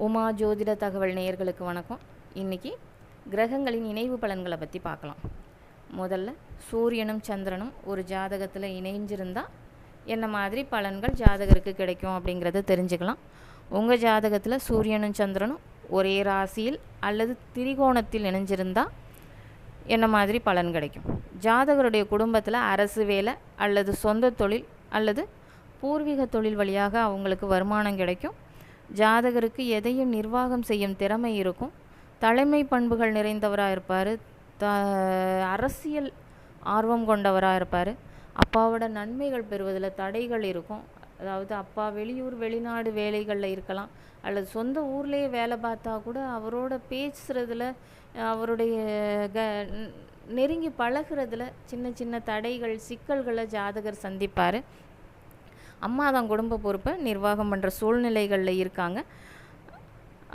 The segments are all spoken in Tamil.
உமா ஜோதிட தகவல் நேயர்களுக்கு வணக்கம். இன்றைக்கி கிரகங்களின் இணைவு பலன்களை பற்றி பார்க்கலாம். முதல்ல சூரியனும் சந்திரனும் ஒரு ஜாதகத்தில் இணைஞ்சிருந்தால் என்ன மாதிரி பலன்கள் ஜாதகருக்கு கிடைக்கும் அப்படிங்கிறத தெரிஞ்சுக்கலாம். உங்கள் ஜாதகத்தில் சூரியனும் சந்திரனும் ஒரே ராசியில் அல்லது திரிகோணத்தில் இணைஞ்சிருந்தால் என்ன மாதிரி பலன் கிடைக்கும். ஜாதகருடைய குடும்பத்தில் அரசு வேலை அல்லது சொந்த தொழில் அல்லது பூர்வீக தொழில் வழியாக அவங்களுக்கு வருமானம் கிடைக்கும். ஜாதகருக்கு எதையும் நிர்வாகம் செய்யும் திறமை இருக்கும். தலைமை பண்புகள் நிறைந்தவராக இருப்பார். அரசியல் ஆர்வம் கொண்டவராக இருப்பார். அப்பாவோட நன்மைகள் பெறுவதில் தடைகள் இருக்கும். அதாவது அப்பா வெளியூர் வெளிநாடு வேலைகளில் இருக்கலாம், அல்லது சொந்த ஊர்லேயே வேலை பார்த்தா கூட அவரோட பேசுகிறதுல அவருடைய நெருங்கி பழகிறதுல சின்ன சின்ன தடைகள் சிக்கல்களை ஜாதகர் சந்திப்பார். அம்மா தான் குடும்ப பொறுப்பை நிர்வாகம் பண்ணுற சூழ்நிலைகளில் இருக்காங்க.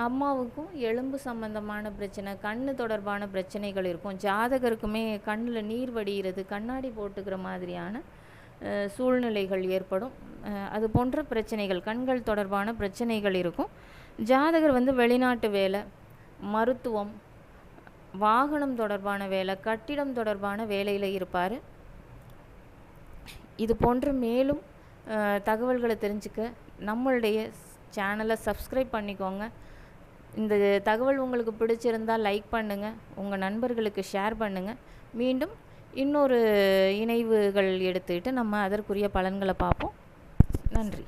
அம்மாவுக்கும் எலும்பு சம்பந்தமான பிரச்சனை, கண் தொடர்பான பிரச்சனைகள் இருக்கும். ஜாதகருக்குமே கண்ணில் நீர் வடிகிறது, கண்ணாடி போட்டுக்கிற மாதிரியான சூழ்நிலைகள் ஏற்படும். அது போன்ற பிரச்சனைகள், கண்கள் தொடர்பான பிரச்சனைகள் இருக்கும். ஜாதகர் வெளிநாட்டு வேலை, மருத்துவம், வாகனம் தொடர்பான வேலை, கட்டிடம் தொடர்பான வேலையில் இருப்பார். இது போன்ற மேலும் தகவல்களை தெரிஞ்சுக்க நம்மளுடைய சேனலை சப்ஸ்கிரைப் பண்ணிக்கோங்க. இந்த தகவல் உங்களுக்கு பிடிச்சிருந்தால் லைக் பண்ணுங்கள், உங்கள் நண்பர்களுக்கு ஷேர் பண்ணுங்கள். மீண்டும் இன்னொரு இணைவுகள் எடுத்துக்கிட்டு நம்ம அதற்குரிய பலன்களை பார்ப்போம். நன்றி.